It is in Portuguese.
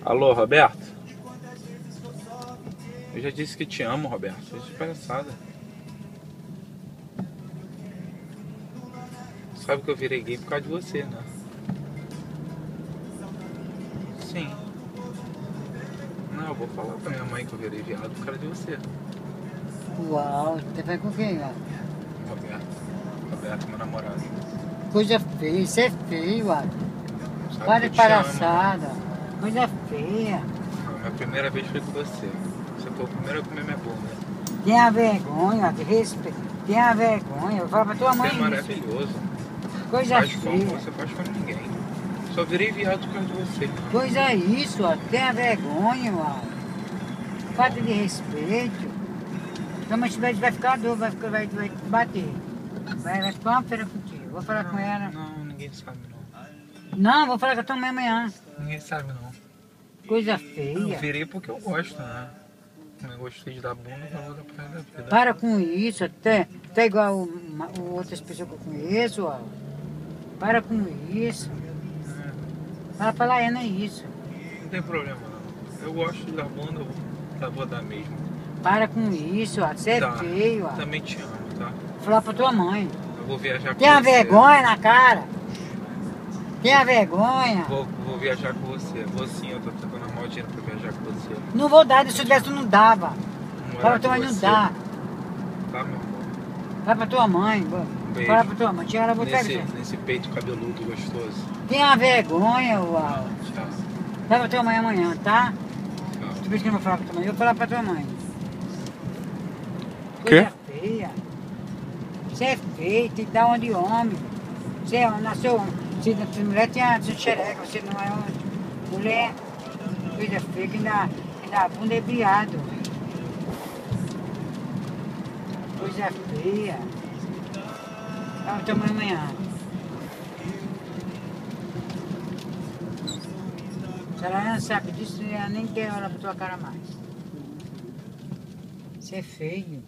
Alô, Roberto? Eu já disse que te amo, Roberto. Isso é palhaçada. Sabe que eu virei gay por causa de você, né? Sim. Não, eu vou falar pra minha mãe que eu virei viado por causa de você. Uau, você vai com quem, ó? Roberto, meu namorado. Coisa feia, isso é feio, ó. Sabe Para que eu de te amo, né? palhaçada. Coisa feia. Não, minha primeira vez foi com você. Você foi o primeiro a comer minha bunda. Tenha vergonha, ó, de respeito. Tenha vergonha. Eu falo pra tua Você mãe é isso. maravilhoso. Coisa Faz como feia. você faz com ninguém. Só virei viado por causa de você. Coisa isso, ó. Tenha vergonha, ó. Falta de respeito. Tua mãe vai ficar dor, vai te bater. Vai ficar uma feira contigo. Vou falar com ela. Não, ninguém sabe não. Não, vou falar com a tua mãe amanhã. Ninguém sabe não. Coisa Eu feia. virei porque eu gosto, né? Eu gostei de dar bunda, eu vou dar pra da vida. Para com isso, até igual outras pessoas que eu conheço, ó. Para com isso. Fala pra Laiana isso. Não tem problema não. Eu gosto de dar bunda, eu vou dar mesmo. Para com isso, ó. Você é Tá. feio, ó. Também te amo, tá? Falar pra tua mãe. Eu vou viajar com Tenha você. vergonha na cara. Tenha vergonha. Vou viajar com você. Vou sim, eu tô tentando arrumar o dinheiro pra viajar com você. Não vou dar, se eu tivesse, tu não dava. Morar Fala pra com tua mãe, não você. dá. Tá, meu amor? Fala pra tua mãe. Beijo. Fala pra tua mãe. Tia, ela botar Nesse peito cabeludo gostoso. Tenha vergonha, uau. Tchau. Fala pra tua mãe amanhã, tá? Tchau. Tu vê que eu não vou falar pra tua mãe, eu vou falar pra tua mãe. Quê? Coisa feia. Você é feio, tem que dar onde homem. Você nasceu, se mulher tinha xereca, você não é homem. Mulher, coisa feia, que ainda a bunda é viado. Coisa feia. Fala pra tua mãe amanhã. Se ela não sabe disso, ela nem quer olhar pra tua cara mais. Você é feio.